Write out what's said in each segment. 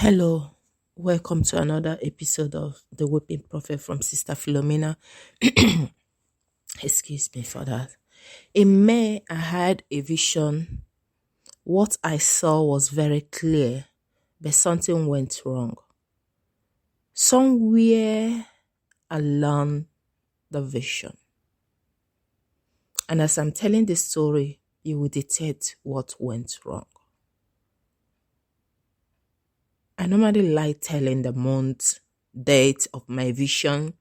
Hello, welcome to another episode of The Whipping Prophet from Sister Philomena. Excuse me for that. In May, I had a vision. What I saw was very clear, but something went wrong. Somewhere along the vision. And as I'm telling this story, you will detect what went wrong. I normally like telling the month, date of my vision,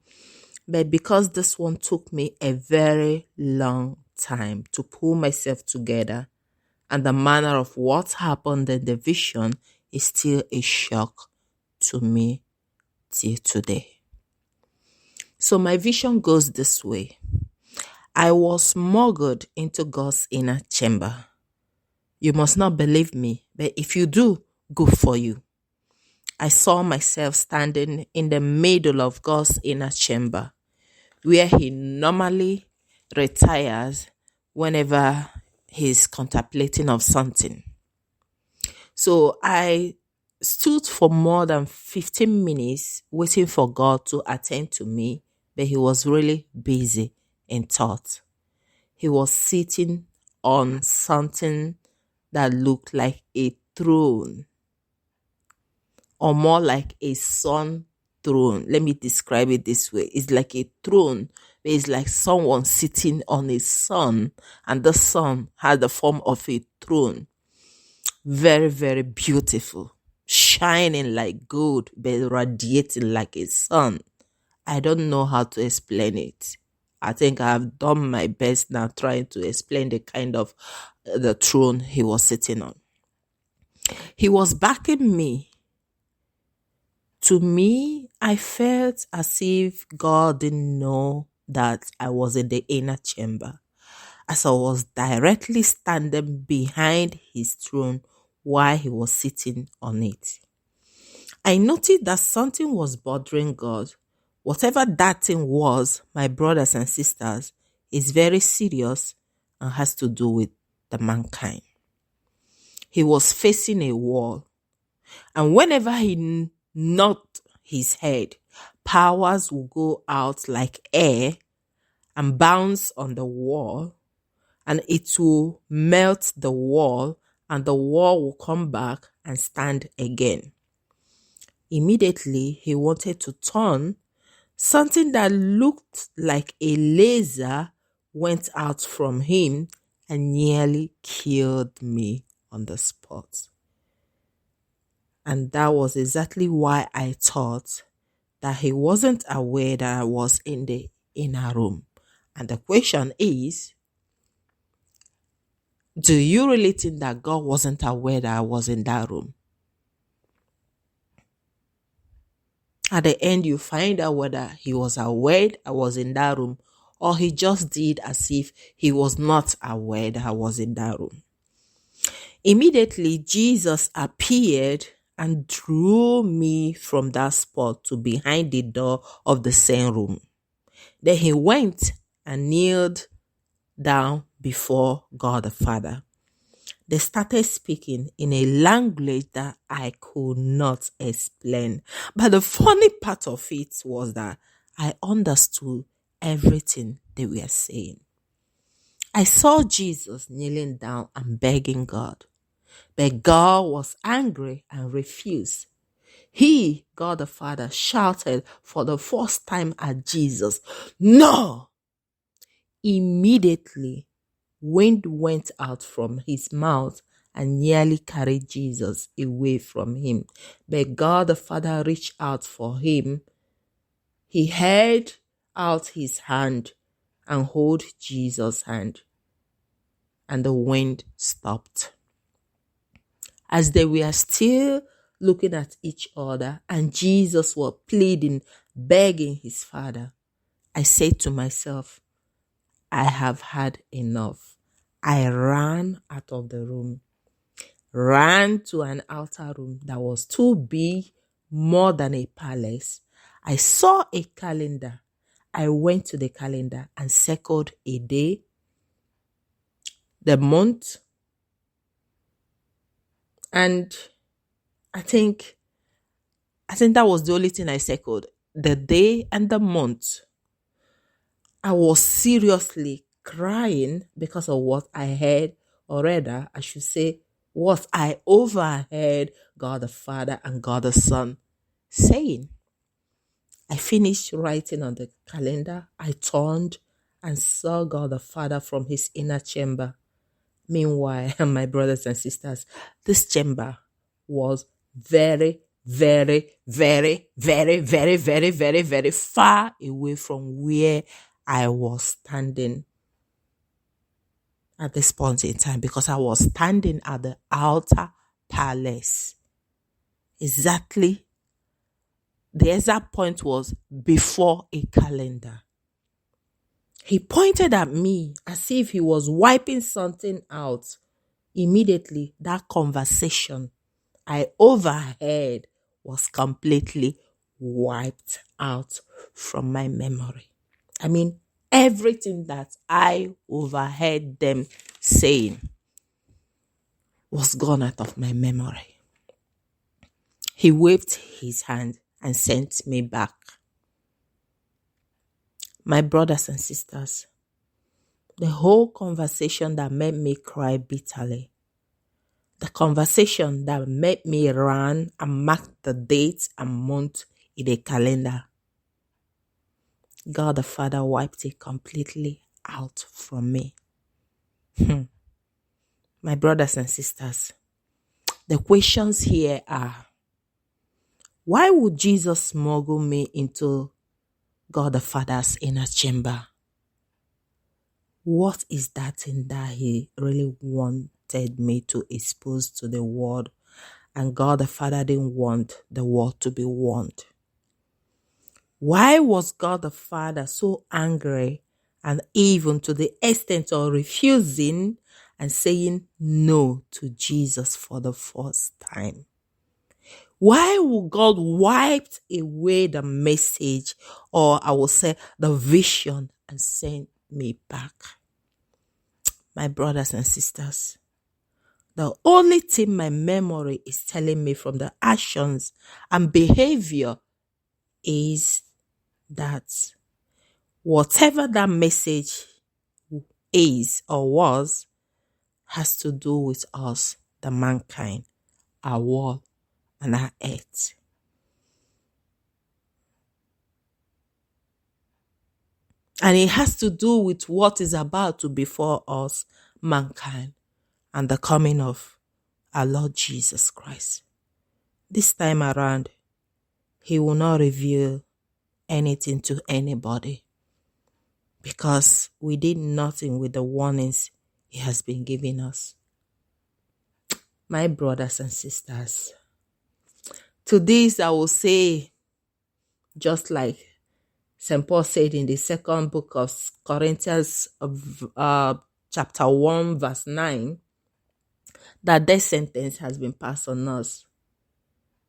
but because this one took me a very long time to pull myself together, and the manner of what happened in the vision is still a shock to me till today. So my vision goes this way. I was smuggled into God's inner chamber. You must not believe me, but if you do, good for you. I saw myself standing in the middle of God's inner chamber, where he normally retires whenever he's contemplating of something. So I stood for more than 15 minutes waiting for God to attend to me, but he was really busy in thought. He was sitting on something that looked like a throne, or more like a sun throne. Let me describe it this way. It's like a throne, but it's like someone sitting on a sun, and the sun had the form of a throne. Very, very beautiful, shining like gold, but radiating like a sun. I don't know how to explain it. I think I've done my best now trying to explain the kind of the throne he was sitting on. He was backing me. To me, I felt as if God didn't know that I was in the inner chamber, as I was directly standing behind his throne while he was sitting on it. I noticed that something was bothering God. Whatever that thing was, my brothers and sisters, is very serious and has to do with the mankind. He was facing a wall, and whenever he knocked his head, powers will go out like air and bounce on the wall, and it will melt the wall, and the wall will come back and stand again. Immediately, he wanted to turn. Something that looked like a laser went out from him and nearly killed me on the spot. And that was exactly why I thought that he wasn't aware that I was in the inner room. And the question is, do you really think that God wasn't aware that I was in that room? At the end, you find out whether he was aware I was in that room, or he just did as if he was not aware that I was in that room. Immediately, Jesus appeared and drew me from that spot to behind the door of the same room. Then he went and kneeled down before God the Father. They started speaking in a language that I could not explain. But the funny part of it was that I understood everything they were saying. I saw Jesus kneeling down and begging God. But God was angry and refused. He, God the Father, shouted for the first time at Jesus, "No!" Immediately, wind went out from his mouth and nearly carried Jesus away from him. But God the Father reached out for him. He held out his hand and held Jesus' hand, and the wind stopped. As they were still looking at each other and Jesus was pleading, begging his Father, I said to myself, I have had enough. I ran out of the room, ran to an outer room that was too big, more than a palace. I saw a calendar. I went to the calendar and circled a day, the month, and I think I think that was the only thing I circled. The day and the month. I was seriously crying because of what I heard, or rather, I should say, what I overheard God the Father and God the Son saying. I finished writing on the calendar. I turned and saw God the Father from his inner chamber. Meanwhile, my brothers and sisters, this chamber was very, very, very, very, very, very, very, very far away from where I was standing at this point in time, because I was standing at the outer palace. Exactly. The exact point was before a calendar. He pointed at me as if he was wiping something out. Immediately, that conversation I overheard was completely wiped out from my memory. I mean, everything that I overheard them saying was gone out of my memory. He waved his hand and sent me back. My brothers and sisters, the whole conversation that made me cry bitterly, the conversation that made me run and mark the date and month in a calendar, God the Father wiped it completely out from me. My brothers and sisters, the questions here are, why would Jesus smuggle me into God the Father's inner chamber? What is that thing that he really wanted me to expose to the world, and God the Father didn't want the world to be warned? Why was God the Father so angry and even to the extent of refusing and saying no to Jesus for the first time? Why would God wipe away the message, or I will say the vision, and send me back? My brothers and sisters, the only thing my memory is telling me from the actions and behavior is that whatever that message is or was has to do with us, the mankind, our world, and our earth. And it has to do with what is about to befall us, mankind, and the coming of our Lord Jesus Christ. This time around, he will not reveal anything to anybody, because we did nothing with the warnings he has been giving us. My brothers and sisters, to this I will say, just like St. Paul said in the second book of Corinthians, chapter 1, verse 9, that death sentence has been passed on us.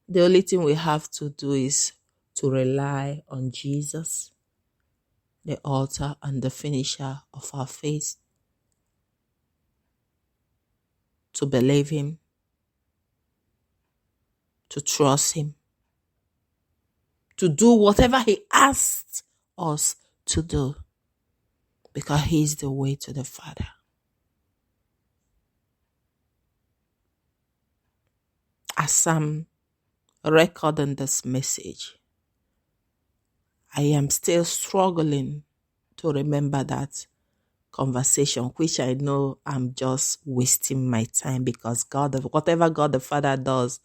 The only thing we have to do is to rely on Jesus, the author and the finisher of our faith, to believe him, to trust him, to do whatever he asked us to do, because he is the way to the Father. As I'm recording this message, I am still struggling to remember that conversation, which I know I'm just wasting my time, because whatever God the Father does,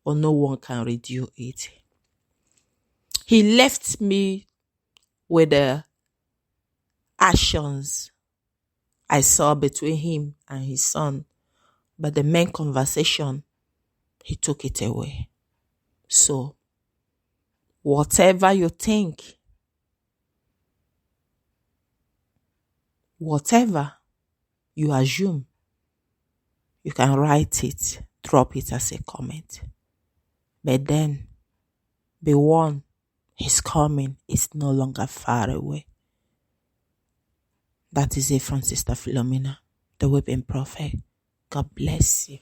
or no one can redo it. He left me with the actions I saw between him and his son, but the main conversation, he took it away. So, whatever you think, whatever you assume, you can write it, drop it as a comment. But then, be warned, his coming is no longer far away. That is it from Sister Philomena, the Weeping Prophet. God bless you.